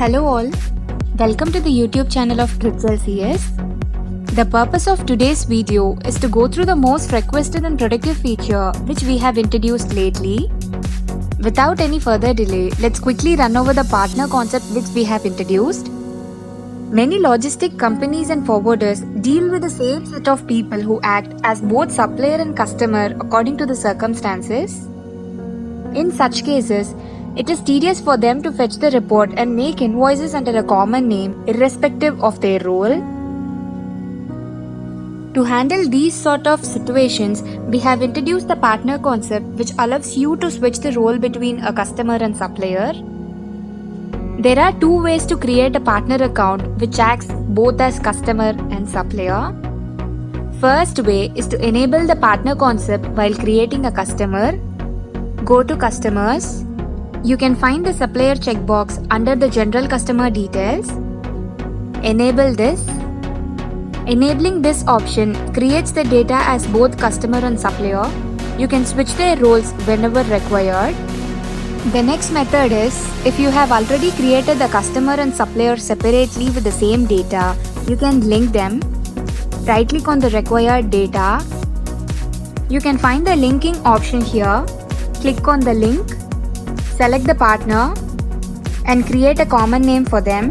Hello all, welcome to the YouTube channel of LCS. The purpose of today's video is to go through the most requested and productive feature which we have introduced lately. Without any further delay, let's quickly run over the partner concept which we have introduced. Many logistic companies and forwarders deal with the same set of people who act as both supplier and customer according to the circumstances. In such cases, it is tedious for them to fetch the report and make invoices under a common name irrespective of their role. To handle these sort of situations, we have introduced the partner concept which allows you to switch the role between a customer and supplier. There are two ways to create a partner account which acts both as customer and supplier. First way is to enable the partner concept while creating a customer. Go to Customers. You can find the supplier checkbox under the General Customer Details. Enable this. Enabling this option creates the data as both customer and supplier. You can switch their roles whenever required. The next method is, if you have already created the customer and supplier separately with the same data, you can link them. Right-click on the required data. You can find the linking option here. Click on the link. Select the partner and create a common name for them.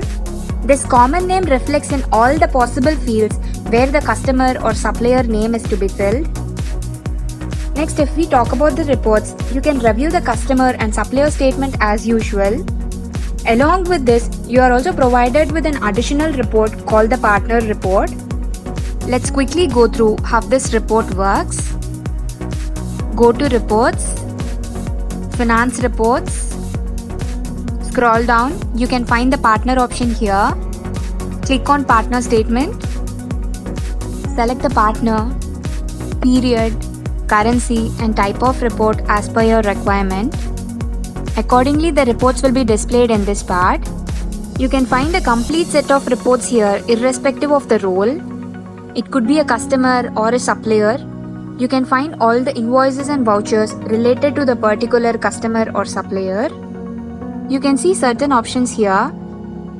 This common name reflects in all the possible fields where the customer or supplier name is to be filled. Next, if we talk about the reports, you can review the customer and supplier statement as usual. Along with this, you are also provided with an additional report called the partner report. Let's quickly go through how this report works. Go to Reports, Finance Reports. Scroll down, you can find the partner option here. Click on Partner Statement. Select the partner, period, currency and type of report as per your requirement. Accordingly, the reports will be displayed in this part. You can find a complete set of reports here irrespective of the role. It could be a customer or a supplier. You can find all the invoices and vouchers related to the particular customer or supplier. You can see certain options here.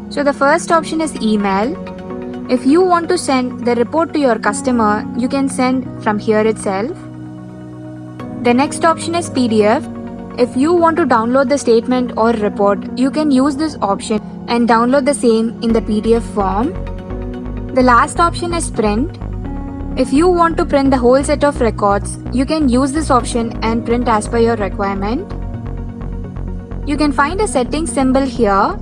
So the first option is email. If you want to send the report to your customer, you can send from here itself. The next option is PDF. If you want to download the statement or report, you can use this option and download the same in the PDF form. The last option is print. If you want to print the whole set of records, you can use this option and print as per your requirement. You can find a settings symbol here.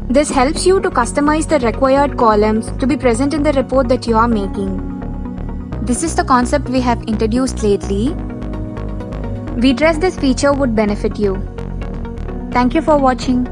This helps you to customize the required columns to be present in the report that you are making. This is the concept we have introduced lately. We trust this feature would benefit you. Thank you for watching.